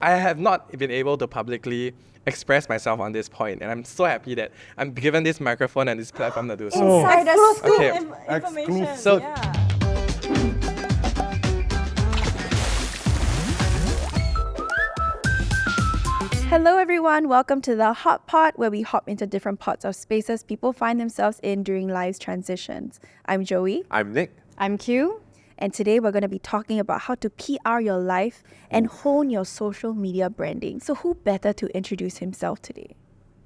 I have not been able to publicly express myself on this point, and I'm so happy that I'm given this microphone and this platform to do so. Exclusive Okay. information. So- Yeah. Hello everyone, welcome to the Hot Pot, where we hop into different pots of spaces people find themselves in during life's transitions. I'm Joey. I'm Nick. I'm Q. And today we're going to be talking about how to PR your life and hone your social media branding. So who better to introduce himself today?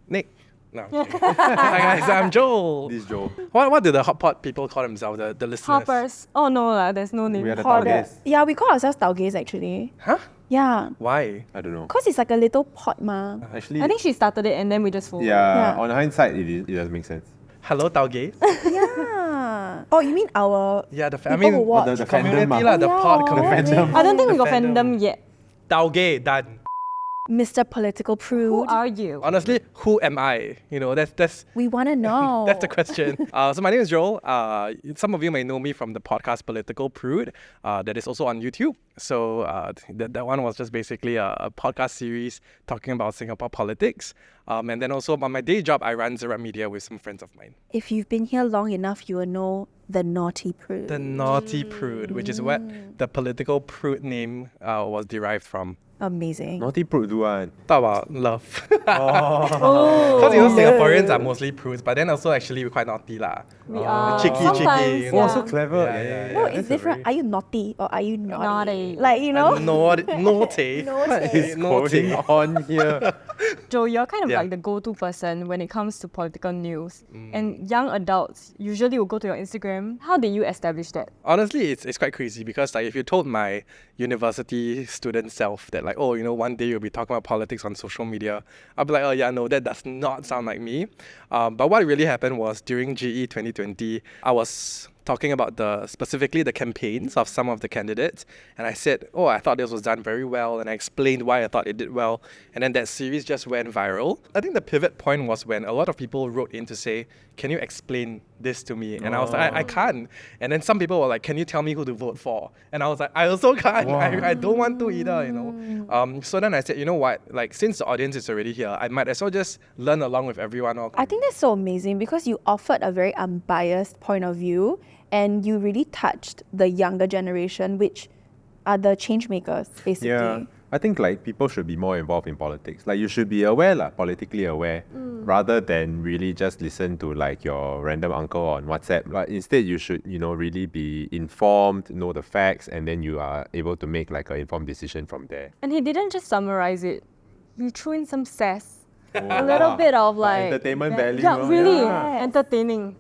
Nick. No. I'm kidding. Hi guys, I'm Joel. This is Joel. What do the hot pot people call themselves? The listeners. Hoppers. Oh no, there's no name. We are the Hopper. targets. Yeah, we call ourselves Taugays actually. Huh? Yeah, Why? I don't know. because it's like a little pot ma. Actually, I think she started it and then we just followed. yeah, Yeah. on hindsight, it does make sense. Hello, Taugay. Yeah. Oh, you mean our Yeah, I people mean who watch? the community fandom. lah, the Yeah, pod oh, community. fandom. I don't think we The got fandom yet. Taugay, done. Mr. Political Prude. Who are you? Honestly, who am I? You know, that's We want to know. that's the question. So my name is Joel. Some of you may know me from the podcast Political Prude, that is also on YouTube. So that one was just basically a podcast series talking about Singapore politics. And then also on my day job, I run Zera Media with some friends of mine. If you've been here long enough, you will know the Naughty Prude. The Naughty Prude, which is what the Political Prude name was derived from. Amazing. Naughty prude do one. Talk about love. Oh. Because Singaporeans are mostly prudes, but then also actually we're quite naughty lah. We are. Cheeky, Sometimes, cheeky. Oh, yeah. so clever. Yeah. No, That's it's a different. very- Are you naughty or are you naughty? Naughty. Like, you know? Naughty. What is Naughty. going on here? Joe, you're kind of Yeah. like the go-to person when it comes to political news. And young adults usually will go to your Instagram. How did you establish that? Honestly, it's quite crazy because like if you told my university student self that like, oh, you know, one day you'll be talking about politics on social media, I'll be like, oh yeah, no, that does not sound like me. But what really happened was during GE 2020, I was talking about specifically the campaigns of some of the candidates, and I said, oh, I thought this was done very well, and I explained why I thought it did well, and then that series just went viral. I think the pivot point was when a lot of people wrote in to say, can you explain this to me? And I was like, I can't. And then some people were like, can you tell me who to vote for? And I was like, I also can't. Wow. I don't want to either, you know. So then I said, you know what, like since the audience is already here, I might as well just learn along with everyone. I think that's so amazing because you offered a very unbiased point of view and you really touched the younger generation, which are the change makers, basically. Yeah. I think like people should be more involved in politics. Like you should be aware, politically aware, rather than really just listen to like your random uncle on WhatsApp. Like instead you should, really be informed, know the facts, and then you are able to make like an informed decision from there. And he didn't just summarize it. He threw in some sass. A little bit of like... entertainment value. Yeah, oh, really yeah. entertaining.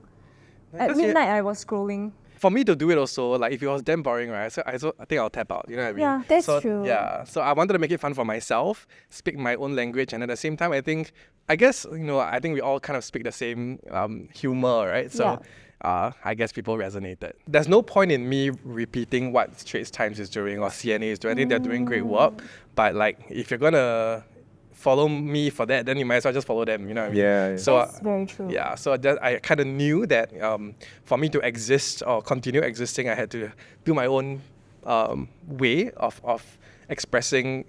At Because you- midnight, I was scrolling. For me to do it also, like if it was damn boring, right? So I think I'll tap out. You know what I mean? Yeah, that's so, true. Yeah. So I wanted to make it fun for myself, speak my own language, and at the same time, I think we all kind of speak the same humor, right? So. I guess people resonated. There's no point in me repeating what Straits Times is doing or CNA is doing. I think they're doing great work. But like, if you're gonna follow me for that, then you might as well just follow them. You know what I mean? Yeah. So That's very true. yeah, so I kind of knew that for me to exist or continue existing, I had to do my own way of expressing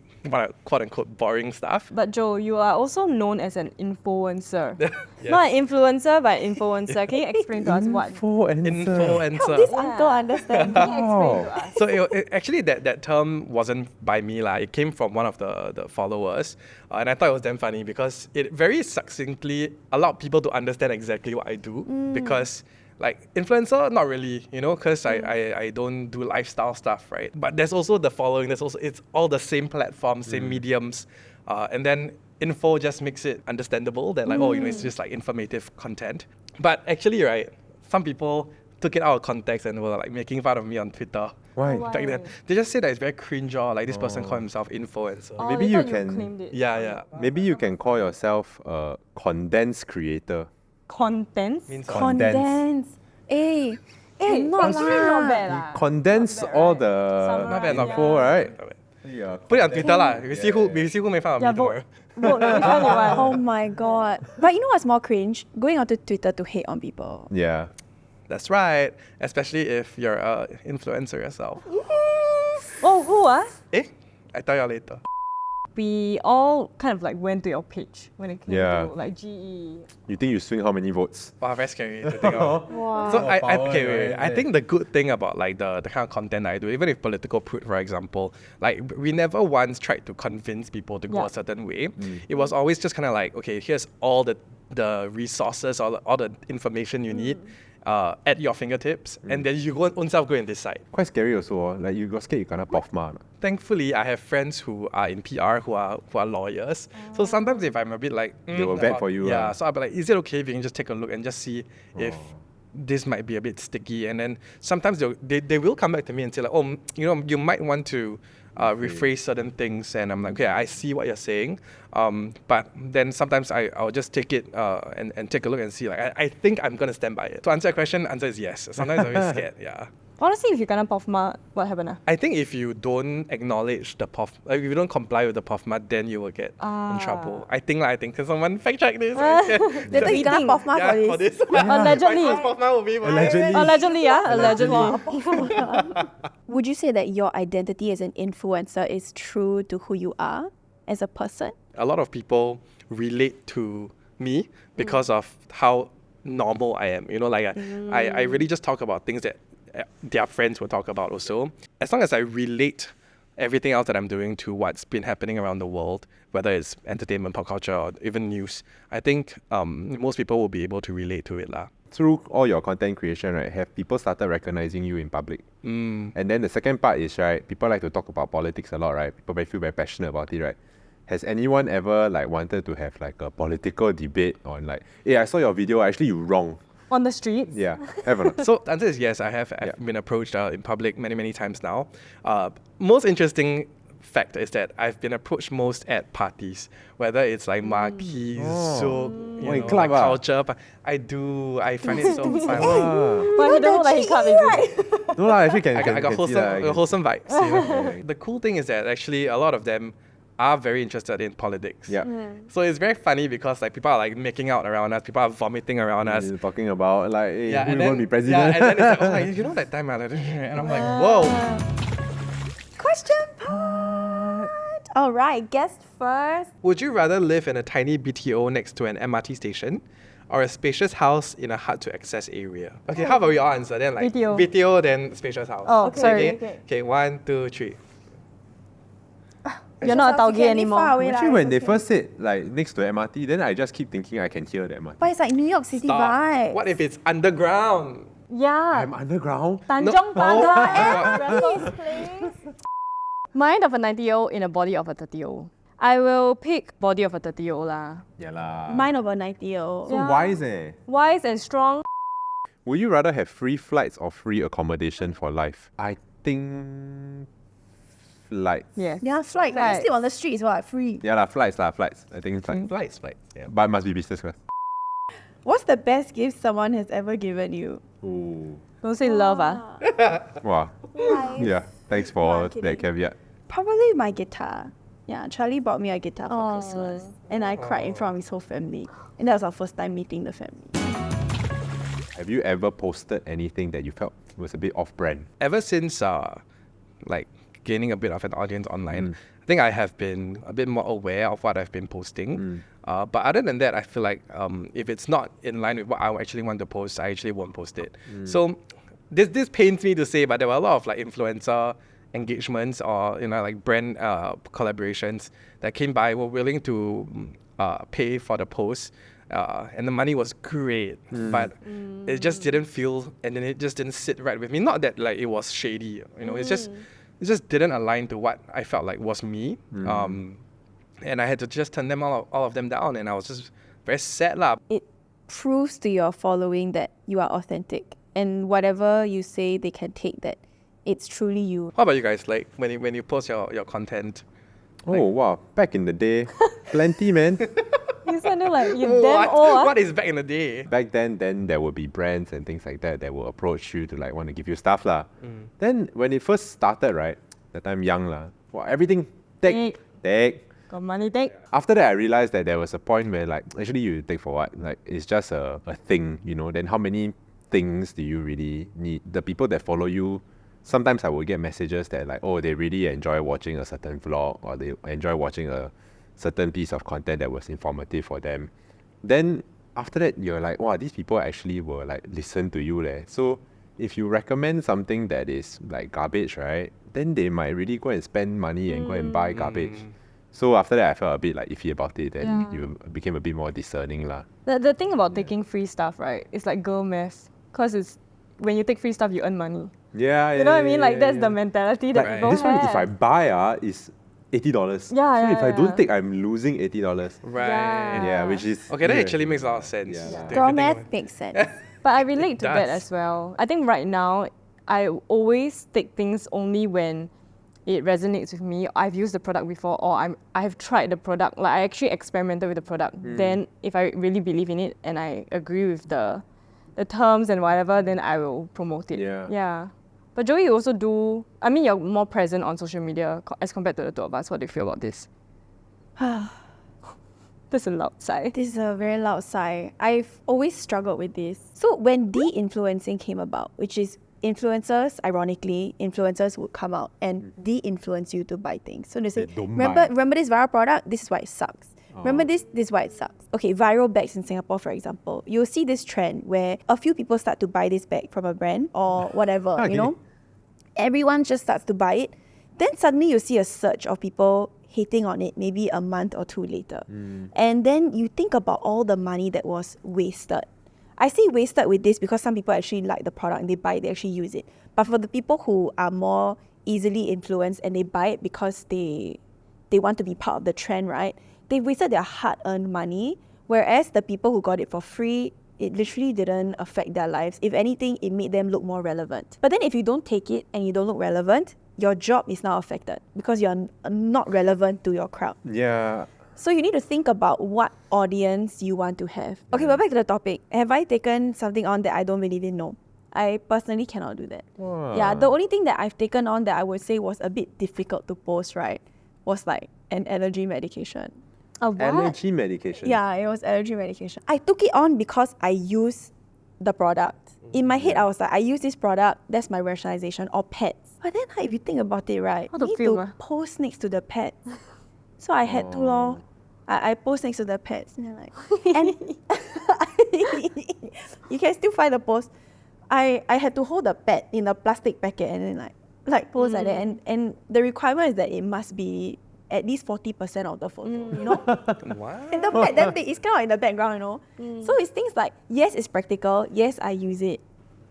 quote unquote boring stuff. But Joe, you are also known as an influencer. Yes. Not an influencer, but influencer. Can you explain to us what? Info-encer. This uncle understands. Can you explain to us? So actually that term wasn't by me lah. It came from one of the followers, and I thought it was damn funny because it very succinctly allowed people to understand exactly what I do. Because like influencer, not really, because I don't do lifestyle stuff, right? But there's also the following. It's all the same platforms, same mediums, and then info just makes it understandable that like it's just like informative content. But actually, right, some people took it out of context and were like making fun of me on Twitter. Why? Why? Back then, they just say that it's very cringe or like this person called himself influencer. Oh, Maybe they you thought can- claimed it. Yeah. Maybe you can call yourself a condensed creator. Contents? Means Condense. Hey, cannot Actually not lah. bad lah. Condense Not bad, all right? the Summarize, not bad, not info, right? Yeah. Put it on Twitter lah. We see who made fun of Yeah, me tomorrow. vote. Which one you want? Oh my god. But you know what's more cringe? Going onto Twitter to hate on people. Yeah. That's right. Especially if you're an influencer yourself. Oh, who ah? I tell you later. we all kind of like went to your page when it came Yeah. to like GE. You think you swing how many votes? Wow, very scary to think of. So okay, wait. I think the good thing about like the kind of content I do, even if political proof, for example, like we never once tried to convince people to go Yeah. a certain way. It was always just kind of like, okay, here's all the resources, all the information you need at your fingertips, and then you own self go and decide. Quite scary also. Like you got scared you kena POFMA. Thankfully, I have friends who are in PR who are lawyers. So sometimes if I'm a bit like They will vet for you, yeah. ah. So I'll be like, is it okay if you can just take a look and just see if this might be a bit sticky? And then sometimes they will come back to me and say like, oh, you might want to rephrase certain things, and I'm like, okay, I see what you're saying, but then sometimes I'll just take it and take a look and see like I think I'm gonna stand by it. To answer your question, answer is yes. Sometimes I'm a bit scared, yeah. Honestly, if you kena POFMA, what happened? I think if you don't acknowledge the if you don't comply with the POFMA, then you will get in trouble. I think can someone fact check this? Later you kena POFMA for this. Allegedly. My first POFMA will be Allegedly, allegedly. Would you say that your identity as an influencer is true to who you are as a person? A lot of people relate to me because of how normal I am. I really just talk about things that their friends will talk about also. As long as I relate everything else that I'm doing to what's been happening around the world, whether it's entertainment, pop culture, or even news, I think most people will be able to relate to it lah. Through all your content creation, right, have people started recognizing you in public? And then the second part is, right, people like to talk about politics a lot, right? People may feel very passionate about it, right? Has anyone ever like wanted to have like a political debate on like, hey, I saw your video, actually you wrong? On the streets? Yeah, have or not? So the answer is yes, I have. I've been approached in public many times now. Most interesting fact is that I've been approached most at parties, whether it's like marquees, so club ah. culture. But I find it so fun. But he don't look like he can't be. No lah, actually can. I got can see lah, wholesome vibes. The cool thing is that actually a lot of them are very interested in politics. Yeah. So it's very funny because like people are like making out around us, people are vomiting around us. You're talking about like, hey, Yeah, who and want then to be president? Yeah, and then it's like, oh, you know that time I like, and I'm like, whoa. Question part. All right, guest first. Would you rather live in a tiny BTO next to an MRT station, or a spacious house in a hard to access area? Okay, how about we all answer then? Like BTO. then spacious house. Oh, okay. Sorry. Okay, 1, 2, 3. You're not a Tauge anymore. Actually, when they first said like next to MRT, then I just keep thinking I can hear the MRT. But it's like New York City Stop. vibe. What if it's underground? Yeah. I'm underground. Tanjong No. Pagar Raffles Place. Mind of a 90-year-old in a body of a 30-year-old. I will pick body of a 30-year-old lah. Yeah lah. Mine of a 90-year-old. So Yeah. wise eh? Wise and strong. Would you rather have free flights or free accommodation for life? I think flights. Yeah. Yeah, flight. Like, you sleep on the streets, what? Free. Yeah lah, flights. I think it's flights. Flights. Yeah. But it must be business class. What's the best gift someone has ever given you? Ooh. Don't say love, ah. Wow. Nice. Yeah. Thanks No, for I'm kidding. that caveat. Probably my guitar. Yeah, Charlie bought me a guitar for Aw. Christmas. And I cried in front of his whole family. And that was our first time meeting the family. Have you ever posted anything that you felt was a bit off-brand? Ever since like gaining a bit of an audience online, I think I have been a bit more aware of what I've been posting. But other than that, I feel like if it's not in line with what I actually want to post, I actually won't post it. So this pains me to say, but there were a lot of like influencer engagements or like brand collaborations that came by, were willing to pay for the post. And the money was great, but it just didn't feel, and then it just didn't sit right with me. Not that like it was shady, it just didn't align to what I felt like was me. And I had to just turn them all of them down, and I was just very sad lah. It proves to your following that you are authentic. And whatever you say, they can take that it's truly you. How about you guys? Like when you post your content? Oh wow, back in the day, plenty man. You sounded like you're damn old. What is back in the day? Back then there would be brands and things like that will approach you to like want to give you stuff lah. Then when it first started, right, that time young lah, wow, everything take. Got money, take. After that, I realized that there was a point where like, actually you take for what? Like it's just a thing, then how many things do you really need? The people that follow you, sometimes I will get messages that like, oh, they really enjoy watching a certain vlog or they enjoy watching a certain piece of content that was informative for them. Then after that, you're like, wow, these people actually will like listen to you leh. So if you recommend something that is like garbage, right, then they might really go and spend money and go and buy garbage. So after that, I felt a bit like iffy about it. Then you became a bit more discerning lah. The thing about taking free stuff, right, is like girl math. Because it's when you take free stuff, you earn money. Yeah, You know what I mean? Like that's the mentality that Right. people This one, have. if I buy, is $80. Yeah, so if I yeah. don't take, I'm losing $80. Right. Yeah, which is Okay, that actually makes a lot of sense. Yeah. If Girl you think math about it. makes sense. But I relate to that does. as well. I think right now, I always take things only when it resonates with me. I've used the product before, or I have tried the product. Like I actually experimented with the product. Then, if I really believe in it and I agree with the terms and whatever, then I will promote it. Yeah. But Joey, you also do. I mean, you're more present on social media as compared to the two of us. What do you feel about this? That's a loud sigh. This is a very loud sigh. I've always struggled with this. So when de-influencing came about, which is influencers, ironically, influencers would come out and de-influence you to buy things. So they say, They don't remember this viral product? This is why it sucks. Remember this is why it sucks. Okay, viral bags in Singapore, for example. You'll see this trend where a few people start to buy this bag from a brand or whatever, Okay. you know? Everyone just starts to buy it. Then suddenly you see a surge of people hating on it maybe a month or two later. And then you think about all the money that was wasted. I say wasted with this because some people actually like the product and they buy it, they actually use it. But for the people who are more easily influenced and they buy it because they want to be part of the trend, right? They wasted their hard-earned money, whereas the people who got it for free, it literally didn't affect their lives. If anything, it made them look more relevant. But then if you don't take it and you don't look relevant, your job is now affected because you're not relevant to your crowd. Yeah. So you need to think about what audience you want to have. Okay, but back to the topic. Have I taken something on that I don't believe in? No. I personally cannot do that. Yeah, the only thing that I've taken on that I would say was a bit difficult to post, right, was like an allergy medication. A what? Allergy medication. Yeah, it was allergy medication. I took it on because I use the product. In my head, I was like, I use this product, that's my rationalization, or pets. But then if you think about it, right, How to you need feel, to post next to the pets. So I had to lor. I post next to the pets. And, like, and you can still find the post. I had to hold the pet in a plastic packet and then like post like that. And the requirement is that it must be at least 40% of the photo, you know? What? And the pet that big, it's kind of in the background, you know? So it's things like, yes, it's practical. Yes, I use it.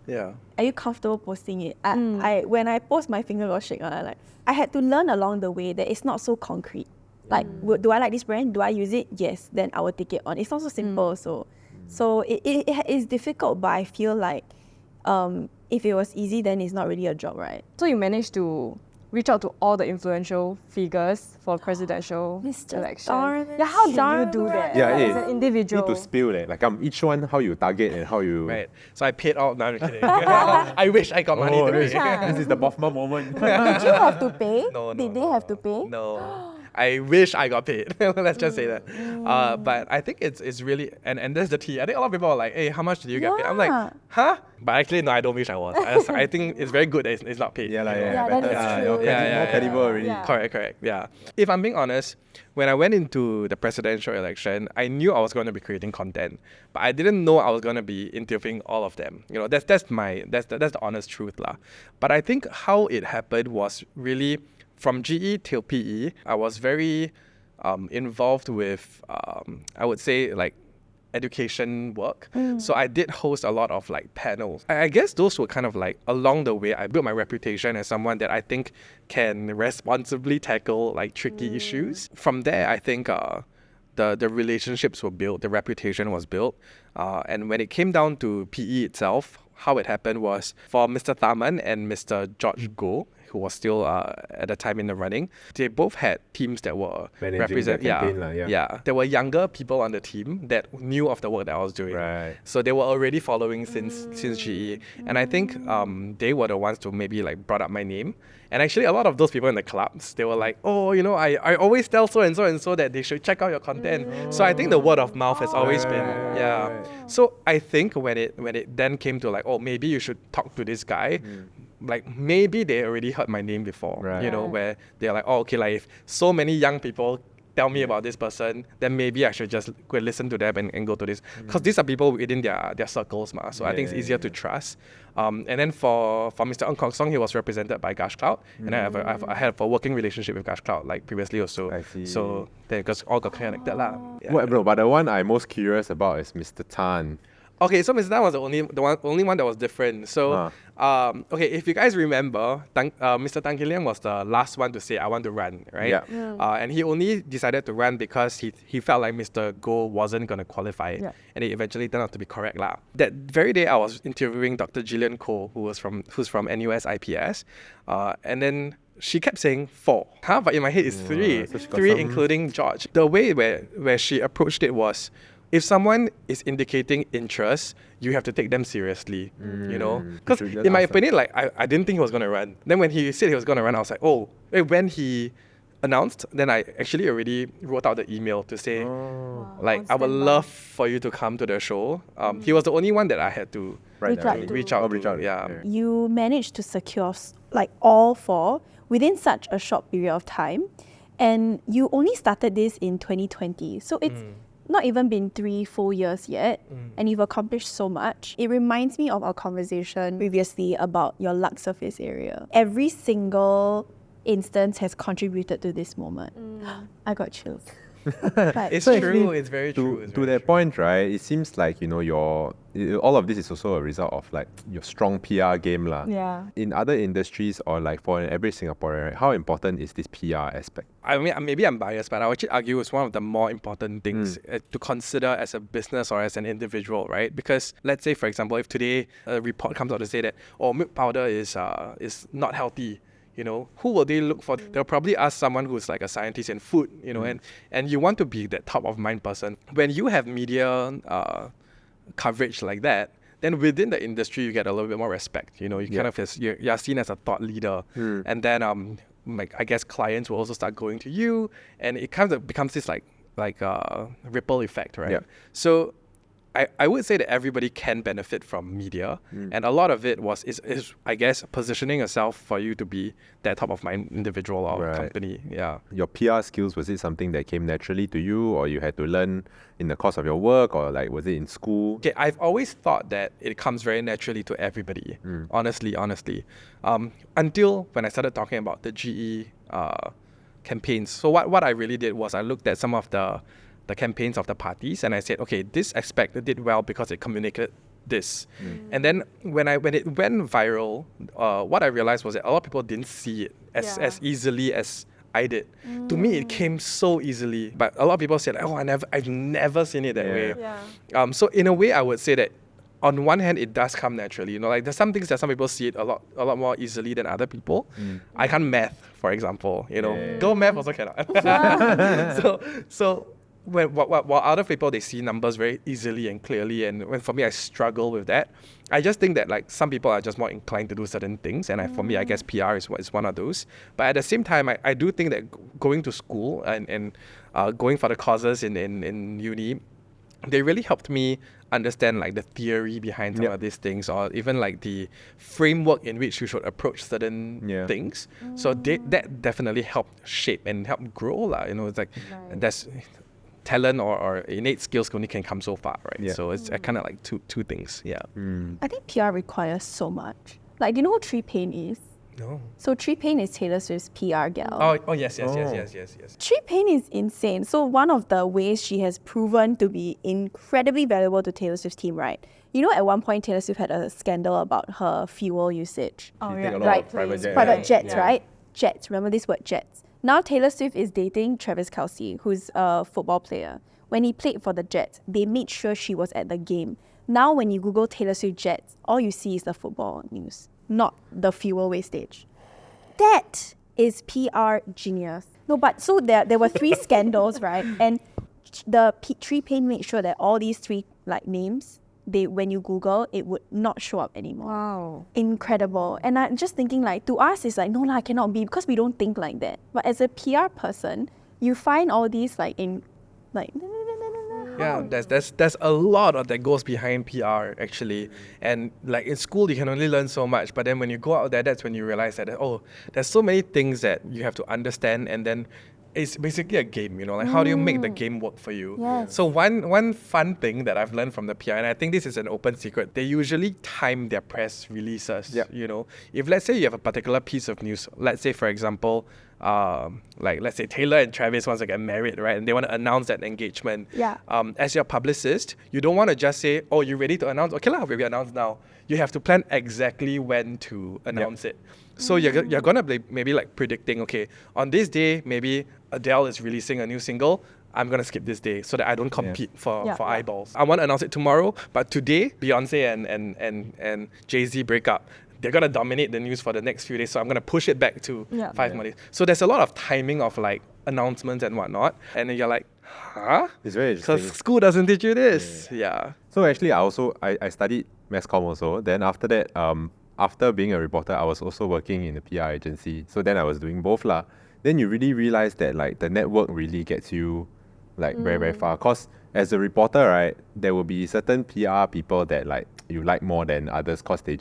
Yeah. Are you comfortable posting it? I when I post, my finger got shake. I had to learn along the way that it's not so concrete. Like, do I like this brand? Do I use it? Yes, then I will take it on. It's not so simple. So it is difficult, but I feel like if it was easy, then it's not really a job, right? So you managed to reach out to all the influential figures for presidential Mr. election. Darn Yeah, how did Darn you do that? Yeah, as an individual? Need to spill it. Like each one how you target and how you. Right. So I paid all. No, I'm just kidding. I wish I got money to this, pay. this is the POFMA moment. Did you have to pay? No, Did they no, have no. to pay? No. I wish I got paid. Let's just say that. But I think it's really, and that's the tea. I think a lot of people are like, hey, how much did you get paid? I'm Yeah. like, huh? But actually, no, I don't wish I was. I think it's very good that it's not paid. Yeah, like, you know? Yeah, that better. is You're true. more credible already. Yeah. Correct, yeah. If I'm being honest, when I went into the presidential election, I knew I was going to be creating content, but I didn't know I was going to be interviewing all of them. You know, that's the honest truth lah. But I think how it happened was really from GE till PE. I was very involved with I would say like education work. So I did host a lot of like panels. I guess those were kind of like along the way I built my reputation as someone that I think can responsibly tackle like tricky issues. From there, I think the relationships were built, the reputation was built. And when it came down to PE itself, how it happened was for Mr. Tharman and Mr. George Goh, who was still at the time in the running, they both had teams that were Managing the campaign lah, yeah. There were younger people on the team that knew of the work that I was doing. Right. So they were already following since GE. And I think they were the ones to maybe like brought up my name. And actually a lot of those people in the clubs, they were like, oh, you know, I always tell so and so that they should check out your content. So I think the word of mouth has always been, yeah. So I think when it then came to like, oh, maybe you should talk to this guy, like maybe they already heard my name before, Right. you know, where they're like, oh, okay, like if so many young people tell me about this person, then maybe I should just go and listen to them and go to this. Because these are people within their circles, ma. So I think it's easier to trust. And then for Mr. Ng Kong Song, he was represented by Gash Cloud. And I have a working relationship with Gash Cloud, like previously also. I see. So because all got connected lah. Yeah. What, bro? But the one I'm most curious about is Mr. Tan. Okay, so Mr. Tan was the only one that was different. So, okay, if you guys remember, Mr. Tan Kee Liang was the last one to say, I want to run, right? Yeah. And he only decided to run because he felt like Mr. Goh wasn't going to qualify. Yeah. And it eventually turned out to be correct lah. That very day, I was interviewing Dr. Gillian Koh, who's from NUS IPS. And then she kept saying 4. But in my head, it's 3. So she got 3 some- including George. The way where she approached it was, if someone is indicating interest, you have to take them seriously, you know? Because should just in my ask them. opinion, like I didn't think he was going to run. Then when he said he was going to run, I was like, oh, when he announced, then I actually already wrote out the email to say, like, I would love for you to come to the show. He was the only one that I had to Reach out to. reach out reach to. out. Yeah. You managed to secure like all 4 within such a short period of time, and you only started this in 2020. So it's not even been 3-4 years yet, and you've accomplished so much. It reminds me of our conversation previously about your lung surface area. Every single instance has contributed to this moment. I got chills. But It's So true. actually, It's very true. It's To very that true. point, right, it seems like, you know, all of this is also a result of like your strong PR game lah. Yeah. In other industries or like for an average Singaporean, right, how important is this PR aspect? I mean, maybe I'm biased, but I would actually argue it's one of the more important things to consider as a business or as an individual, right? Because let's say, for example, if today a report comes out to say that, oh, milk powder is not healthy, you know, who will they look for? They'll probably ask someone who's like a scientist in food, you know, and you want to be that top of mind person. When you have media coverage like that, then within the industry you get a little bit more respect. You know, you kind of you're seen as a thought leader, and then like I guess clients will also start going to you, and it kind of becomes this like ripple effect, right? Yeah. So I would say that everybody can benefit from media, and a lot of it is I guess positioning yourself for you to be that top of mind individual or Right. company. Yeah. Your PR skills, was it something that came naturally to you, or you had to learn in the course of your work, or like was it in school? Okay, I've always thought that it comes very naturally to everybody. Honestly, until when I started talking about the GE campaigns. So what I really did was I looked at some of the campaigns of the parties, and I said, okay, this aspect did well because it communicated this. And then when it went viral, what I realized was that a lot of people didn't see it as easily as I did. To me, it came so easily, but a lot of people said, oh, I've never seen it that way. Yeah. So in a way, I would say that on one hand, it does come naturally. You know, like there's some things that some people see it a lot more easily than other people. I can't math, for example. You know, girl math also cannot. so while other people, they see numbers very easily and clearly, and when for me, I struggle with that. I just think that like some people are just more inclined to do certain things, and for me, I guess PR is one of those. But at the same time, I do think that going to school and going for the courses in uni, they really helped me understand like the theory behind some of these things, or even like the framework in which you should approach certain things. So that definitely helped shape and help grow lah. You know, it's like that's talent or innate skills only can come so far, right? Yeah. So it's kind of like two things. Yeah. I think PR requires so much. Like, do you know what Tree Paine is? No. So Tree Paine is Taylor Swift's PR gal. Oh yes. Tree Paine is insane. So one of the ways she has proven to be incredibly valuable to Taylor Swift's team, right? You know, at one point Taylor Swift had a scandal about her fuel usage. Oh, You yeah. take a lot Right. of private jet. Private jets, Yeah. right? Jets. Remember this word, jets. Now Taylor Swift is dating Travis Kelce, who's a football player. When he played for the Jets, they made sure she was at the game. Now when you Google Taylor Swift Jets, all you see is the football news, not the fuel wastage. That is PR genius. No, but so there were 3 scandals, right? And Tree Paine made sure that all these 3 like names, when you Google, it would not show up anymore. Wow. Incredible. And I'm just thinking like, to us, it's like, no lah, cannot be, because we don't think like that. But as a PR person, you find all these like in like Yeah, there's a lot of that goes behind PR actually, and like in school you can only learn so much, but then when you go out there, that's when you realize that there's so many things that you have to understand, and then it's basically a game, like how do you make the game work for you? Yes. So one fun thing that I've learned from the PR, and I think this is an open secret, they usually time their press releases. Yep. If let's say you have a particular piece of news, let's say for example, let's say Taylor and Travis wants to get married, right? And they want to announce that engagement. Yeah. As your publicist, you don't want to just say, oh, you ready to announce? Okay lah, we announce now. You have to plan exactly when to announce it. So you're gonna be maybe like predicting, okay, on this day, maybe Adele is releasing a new single. I'm gonna skip this day so that I don't compete for eyeballs. I want to announce it tomorrow, but today Beyonce and Jay-Z break up. They're gonna dominate the news for the next few days, so I'm gonna push it back to 5 more days. So there's a lot of timing of like announcements and whatnot, and then you're like, huh? It's very interesting. Because school doesn't teach you this. Yeah. So actually, I studied mass comm also. Then after that, after being a reporter, I was also working in a PR agency. So then I was doing both lah. Then you really realize that like the network really gets you like very, very far. Cause as a reporter, right, there will be certain PR people that like you like more than others, cause they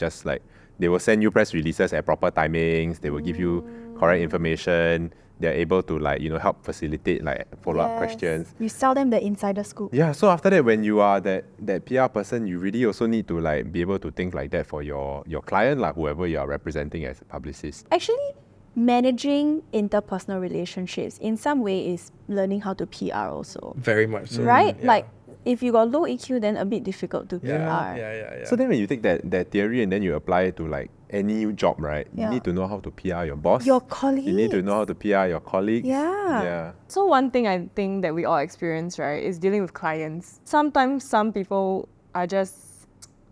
will send you press releases at proper timings. They will give you correct information. They're able to help facilitate like follow-up questions. You sell them the insider scoop. Yeah, so after that, when you are that PR person, you really also need to like be able to think like that for your client, like whoever you are representing as a publicist. Actually, managing interpersonal relationships in some way is learning how to PR also. Very much so. Right? Yeah. Like if you got low EQ, then a bit difficult to PR. Yeah. So then when you take that theory and then you apply it to like any job, right? You need to know how to PR your boss. Your colleagues. You need to know how to PR your colleagues. Yeah. So one thing I think that we all experience, right, is dealing with clients. Sometimes some people are just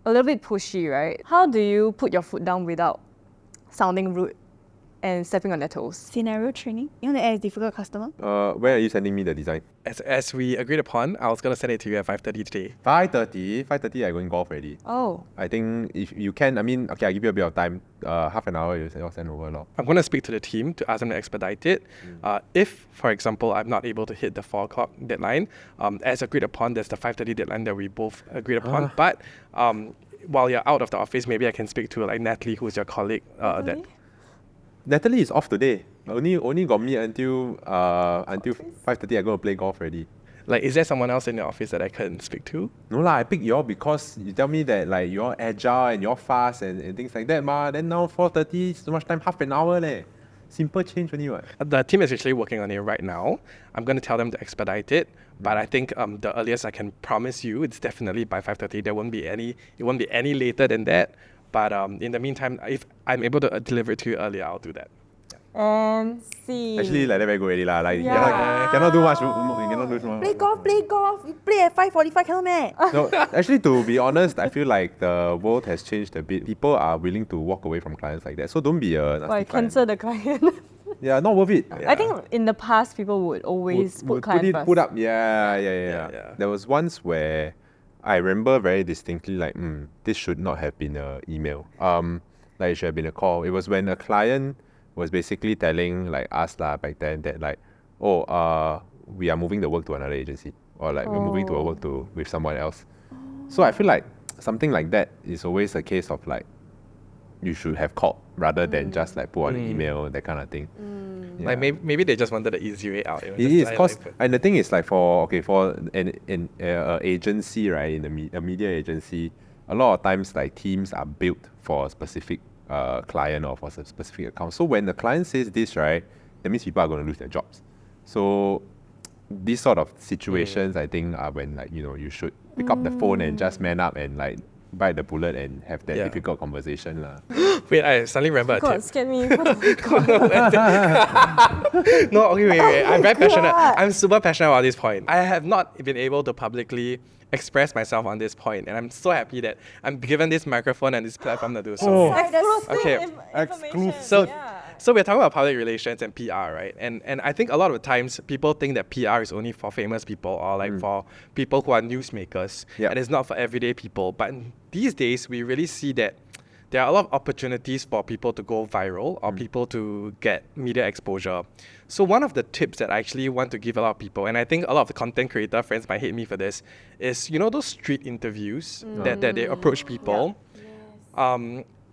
a little bit pushy, right? How do you put your foot down without sounding rude and stepping on their toes? Scenario training. You want to add a difficult customer? Where are you sending me the design? As we agreed upon, I was gonna send it to you at 5:30 today. 5:30 I going golf already. Oh. I think if you can, I give you a bit of time, half an hour, you'll send over lor. I'm gonna speak to the team to ask them to expedite it. If, for example, I'm not able to hit the 4 o'clock deadline, as agreed upon, there's the 5:30 deadline that we both agreed upon. But while you're out of the office, maybe I can speak to like Natalie, who's your colleague. Natalie is off today. Only got me until 5:30. I go to play golf already. Like, is there someone else in the office that I can speak to? No lah, I pick y'all because you tell me that like you're agile and you're fast and things like that ma. Then now 4:30, so much time, half an hour leh. Simple change only what. The team is actually working on it right now. I'm going to tell them to expedite it, but I think the earliest I can promise you, it's definitely by 5:30. It won't be any later than that. But in the meantime, if I'm able to deliver it to you earlier, I'll do that. And see. Actually, like that very good already lah. Like cannot do much. You cannot do much. Play golf. You play at 5:45, cannot meh? No, actually, to be honest, I feel like the world has changed a bit. People are willing to walk away from clients like that. So don't be a nasty Why client. cancel the client? Yeah, not worth it. I think in the past people would always put client first. Put up. Yeah. There was once where I remember very distinctly like, this should not have been an email. Like it should have been a call. It was when a client was basically telling like us back then that like, we are moving the work to another agency, or like we're moving to a work with someone else. So I feel like something like that is always a case of like, you should have called rather than just like put on an email, that kind of thing. Yeah. Like maybe they just wanted the easy way out. It is, cause and the thing is like for an agency, right, in a media agency, a lot of times like teams are built for a specific client or for a specific account. So when the client says this, right, that means people are going to lose their jobs. So these sort of situations, I think, are when like you should pick up the phone and just man up and like bite the bullet and have that difficult conversation lah. Wait, I suddenly remember a God, tip. scared me. No, okay, wait. I'm very passionate. I'm super passionate about this point. I have not been able to publicly express myself on this point, and I'm so happy that I'm given this microphone and this platform to do so. Okay. So we're talking about public relations and PR, right? And I think a lot of times people think that PR is only for famous people or like for people who are newsmakers, and it's not for everyday people. But these days we really see that there are a lot of opportunities for people to go viral or people to get media exposure. So one of the tips that I actually want to give a lot of people, and I think a lot of the content creator friends might hate me for this, is those street interviews that they approach people.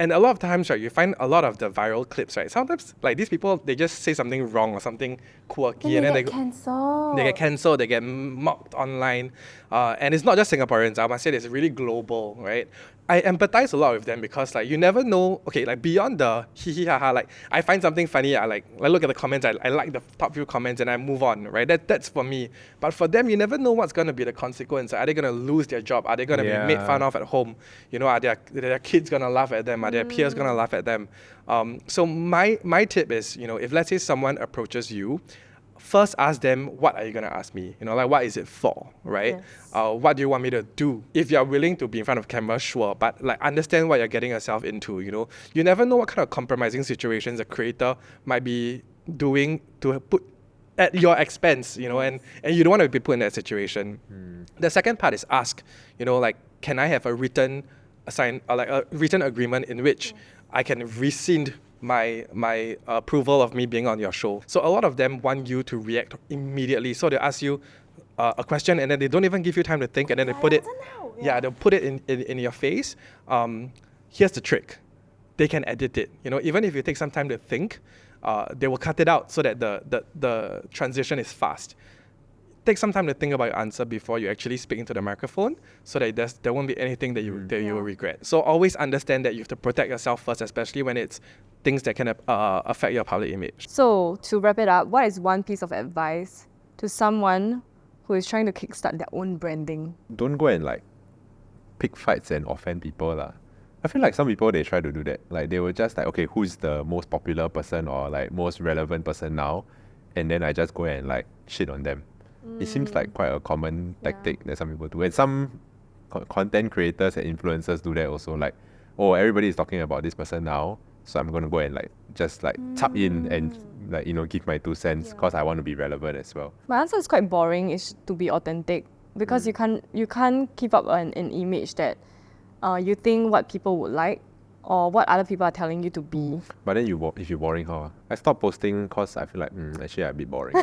And a lot of times, right, you find a lot of the viral clips, right? Sometimes, like, these people, they just say something wrong or something quirky, and then they get cancelled, they get mocked online. And it's not just Singaporeans, I must say it's really global, right? I empathize a lot with them because, like, you never know, okay, like, beyond the hee hee ha ha, like, I find something funny, I look at the comments, I like the top few comments and I move on, right? That's for me. But for them, you never know what's going to be the consequence. Are they going to lose their job? Are they going to be made fun of at home? Are their kids going to laugh at them? Are their peers going to laugh at them? So my tip is, if let's say someone approaches you, first ask them, what are you going to ask me? Like, what is it for, right? Yes. What do you want me to do? If you're willing to be in front of camera, sure, but like understand what you're getting yourself into, You never know what kind of compromising situations a creator might be doing to put at your expense, and you don't want to be put in that situation. The second part is ask, like, can I have a written written agreement in which I can rescind my approval of me being on your show. So a lot of them want you to react immediately. So they ask you a question and then they don't even give you time to think, and then they put it, they'll put it in your face. Here's the trick. They can edit it. Even if you take some time to think, they will cut it out so that the transition is fast. Take some time to think about your answer before you actually speak into the microphone, so that there won't be anything that you will regret. So always understand that you have to protect yourself first, especially when it's things that can affect your public image. So to wrap it up, what is one piece of advice to someone who is trying to kickstart their own branding? Don't go and like pick fights and offend people lah. I feel like some people, they try to do that. Like they will just like, okay, who's the most popular person or like most relevant person now, and then I just go and like shit on them. It seems like quite a common tactic that some people do. And some content creators and influencers do that also. Like, oh, everybody is talking about this person now, so I'm going to go and like just like tap in and like, give my 2 cents because I want to be relevant as well. My answer is quite boring. It's to be authentic, because you can't keep up an image that you think what people would like or what other people are telling you to be. But then if you're boring, how? I stopped posting because I feel like, actually I'm a bit boring.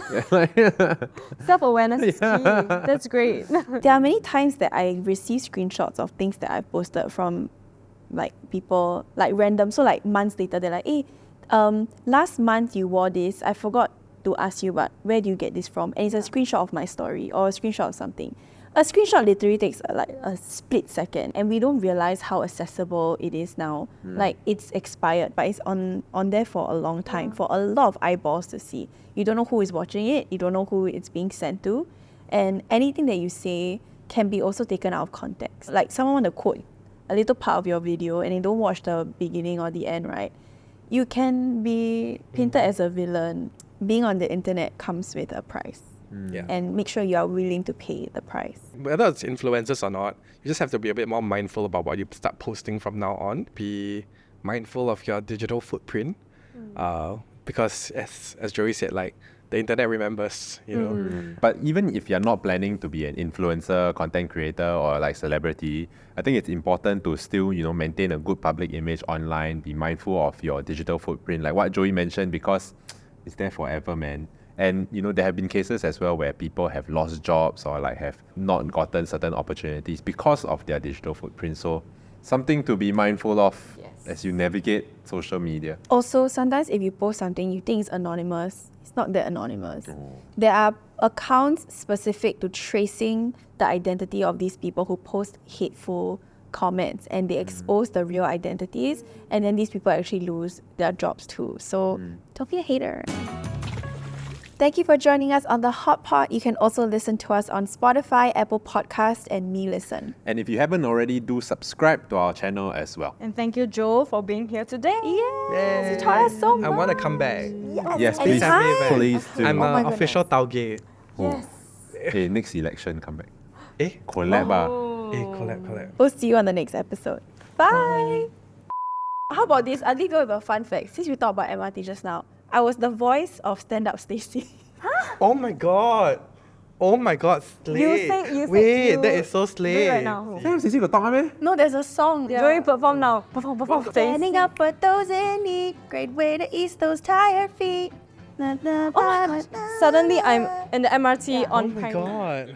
Self-awareness is key. That's great. There are many times that I receive screenshots of things that I've posted from like people, like random. So like months later, they're like, hey, last month you wore this. I forgot to ask you, but where do you get this from? And it's a screenshot of my story or a screenshot of something. A screenshot literally takes like a split second, and we don't realize how accessible it is now. Like it's expired, but it's on there for a long time, for a lot of eyeballs to see. You don't know who is watching it, you don't know who it's being sent to, and anything that you say can be also taken out of context. Like someone want to quote a little part of your video and they don't watch the beginning or the end, right? You can be painted as a villain. Being on the internet comes with a price. And make sure you are willing to pay the price. Whether it's influencers or not, you just have to be a bit more mindful about what you start posting from now on. Be mindful of your digital footprint, because as Joey said, like the internet remembers, But even if you're not planning to be an influencer, content creator, or like celebrity, I think it's important to still, maintain a good public image online, be mindful of your digital footprint, like what Joey mentioned, because it's there forever, man. And, there have been cases as well where people have lost jobs or like have not gotten certain opportunities because of their digital footprint. So something to be mindful of as you navigate social media. Also, sometimes if you post something you think is anonymous, it's not that anonymous. There are accounts specific to tracing the identity of these people who post hateful comments, and they expose the real identities, and then these people actually lose their jobs too. So don't be a hater. Thank you for joining us on The Hot Pot. You can also listen to us on Spotify, Apple Podcasts, and Me Listen. And if you haven't already, do subscribe to our channel as well. And thank you, Joe, for being here today. Yes, you taught us so much. I want to come back. Yes, please, anytime. please do. I'm my an official goodness. Taugeh. Yes. Hey, next election, come back. Eh? Collab. Collab. We'll see you on the next episode. Bye. How about this? I'll leave you with a fun fact. Since we talked about MRT just now, I was the voice of Stand Up Stacey. Oh my god. Oh my god, slay. Wait, that is so slay. Do it right now. Sam, Sissy got talk meh? No, there's a song. Joey, perform now. Perform. Standing up for those in need. Great way to ease those tired feet. Oh my gosh. Suddenly I'm in the MRT Oh on my Pine. god.